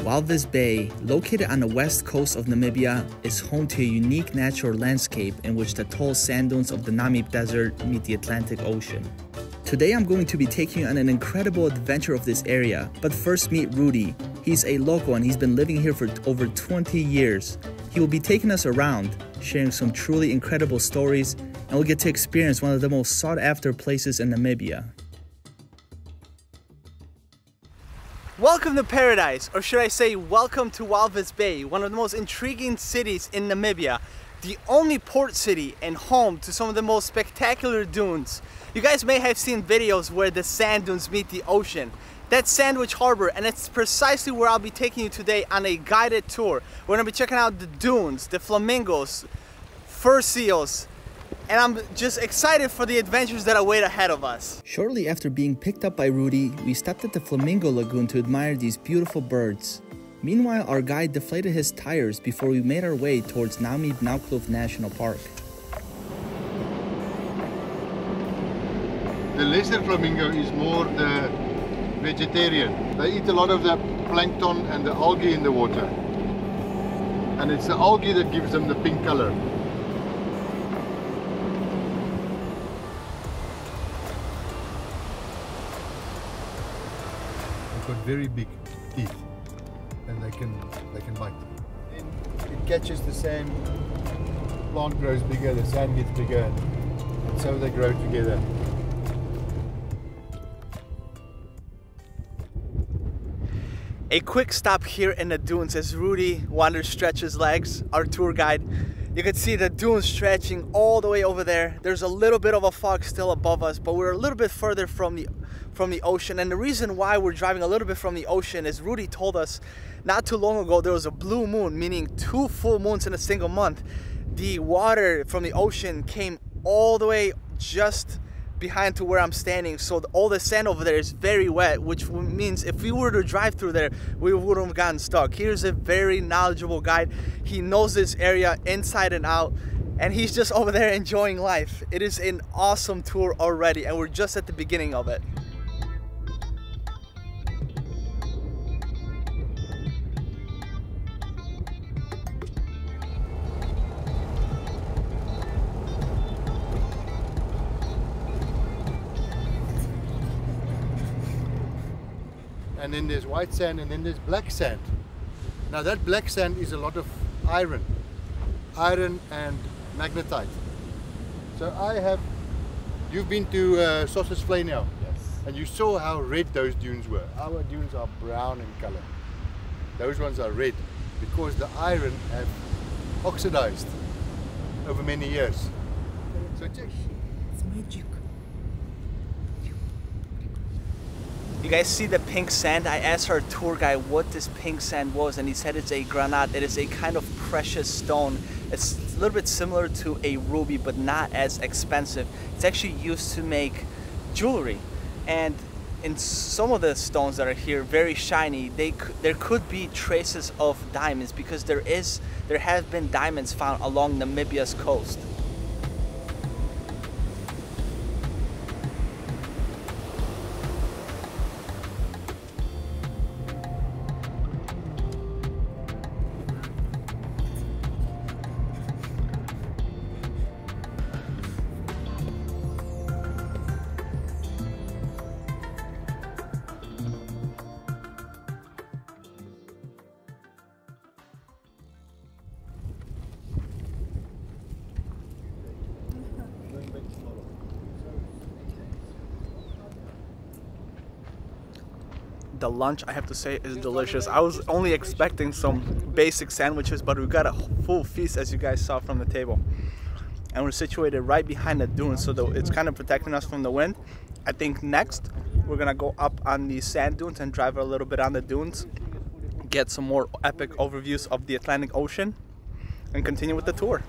Walvis Bay, located on the west coast of Namibia, is home to a unique natural landscape in which the tall sand dunes of the Namib Desert meet the Atlantic Ocean. Today I'm going to be taking you on an incredible adventure of this area, but first meet Rudy. He's a local and he's been living here for over 20 years. He will be taking us around, sharing some truly incredible stories, and we'll get to experience one of the most sought after places in Namibia. Welcome to paradise, or should I say welcome to Walvis Bay, one of the most intriguing cities in Namibia, the only port city and home to some of the most spectacular dunes. You guys may have seen videos where the sand dunes meet the ocean. That's Sandwich Harbour, and it's precisely where I'll be taking you today on a guided tour. We're gonna be checking out the dunes, the flamingos, fur seals, and I'm just excited for the adventures that await ahead of us. Shortly after being picked up by Rudy, we stopped at the Flamingo Lagoon to admire these beautiful birds. Meanwhile, our guide deflated his tires before we made our way towards Namib Naukluft National Park. The lesser flamingo is more the vegetarian. They eat a lot of the plankton and the algae in the water. And it's the algae that gives them the pink color. Got very big teeth, and they can bite. It catches the sand. Plant grows bigger, the sand gets bigger, and so they grow together. A quick stop here in the dunes as Rudy wanders, stretches legs, our tour guide. You can see the dunes stretching all the way over there. There's a little bit of a fog still above us, but we're a little bit further from the ocean. And the reason why we're driving a little bit from the ocean is Rudy told us not too long ago there was a blue moon, meaning 2 full moons in a single month. The water from the ocean came all the way just behind to where I'm standing, so all the sand over there is very wet, which means if we were to drive through there, we wouldn't have gotten stuck. Here's a very knowledgeable guide. He knows this area inside and out, and he's just over there enjoying life. It is an awesome tour already, and we're just at the beginning of it. And then there's white sand, and then there's black sand. Now that black sand is a lot of iron and magnetite. So you've been to Sausage Flay now? Yes. And you saw how red those dunes were. Our dunes are brown in color. Those ones are red because the iron have oxidized over many years. So check. It's magic. You guys see the pink sand? I asked our tour guide what this pink sand was, and he said it's a granite. It is a kind of precious stone. It's a little bit similar to a ruby, but not as expensive. It's actually used to make jewelry. And in some of the stones that are here, very shiny, there could be traces of diamonds, because there have been diamonds found along Namibia's coast. The lunch, I have to say, is delicious. I was only expecting some basic sandwiches, but we got a full feast, as you guys saw from the table. And we're situated right behind the dunes, so it's kind of protecting us from the wind. I think next we're gonna go up on the sand dunes and drive a little bit on the dunes, get some more epic overviews of the Atlantic Ocean, and continue with the tour.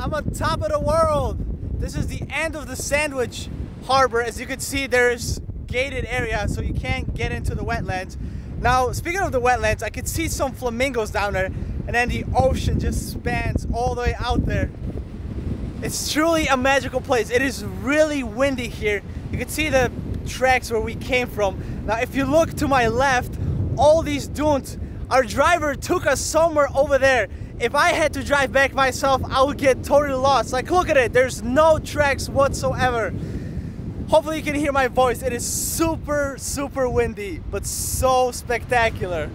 I'm on top of the world. This is the end of the Sandwich Harbour. As you can see, there's gated area, so you can't get into the wetlands. Now, speaking of the wetlands, I could see some flamingos down there, and then the ocean just spans all the way out there. It's truly a magical place. It is really windy here. You can see the tracks where we came from. Now, if you look to my left, all these dunes, our driver took us somewhere over there. If I had to drive back myself, I would get totally lost. Like, look at it, there's no tracks whatsoever. Hopefully you can hear my voice. It is super, super windy, but so spectacular.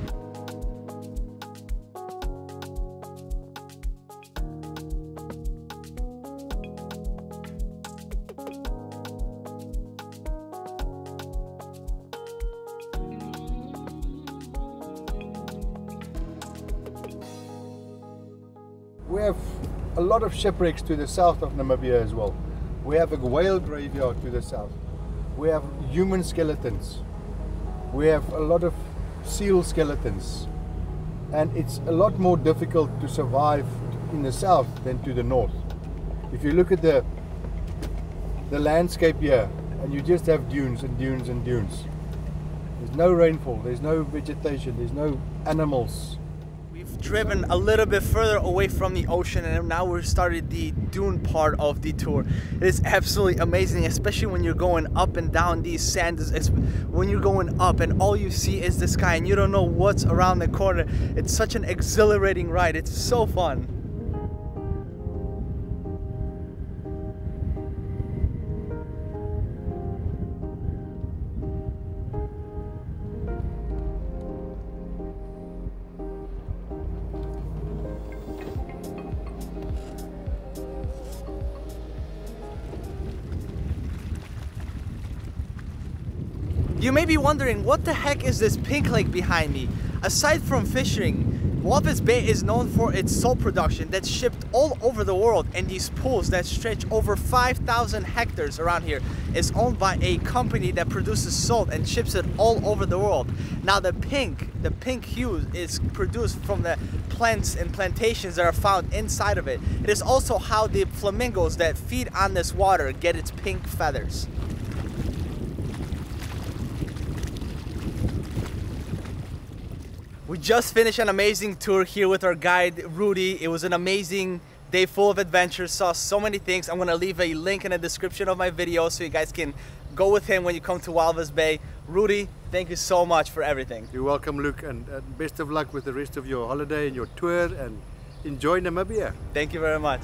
We have a lot of shipwrecks to the south of Namibia as well. We have a whale graveyard to the south. We have human skeletons. We have a lot of seal skeletons. And it's a lot more difficult to survive in the south than to the north. If you look at the landscape here, and you just have dunes and dunes and dunes. There's no rainfall, there's no vegetation, there's no animals. We've driven a little bit further away from the ocean, and now we've started the dune part of the tour. It is absolutely amazing, especially when you're going up and down these sands. When you're going up and all you see is the sky and you don't know what's around the corner. It's such an exhilarating ride. It's so fun. You may be wondering, what the heck is this pink lake behind me? Aside from fishing, Walvis Bay is known for its salt production that's shipped all over the world, and these pools that stretch over 5,000 hectares around here is owned by a company that produces salt and ships it all over the world. Now the pink hue is produced from the plants and plantations that are found inside of it. It is also how the flamingos that feed on this water get its pink feathers. We just finished an amazing tour here with our guide, Rudy. It was an amazing day full of adventures, saw so many things. I'm gonna leave a link in the description of my video so you guys can go with him when you come to Walvis Bay. Rudy, thank you so much for everything. You're welcome, Luke, and best of luck with the rest of your holiday and your tour, and enjoy Namibia. Thank you very much.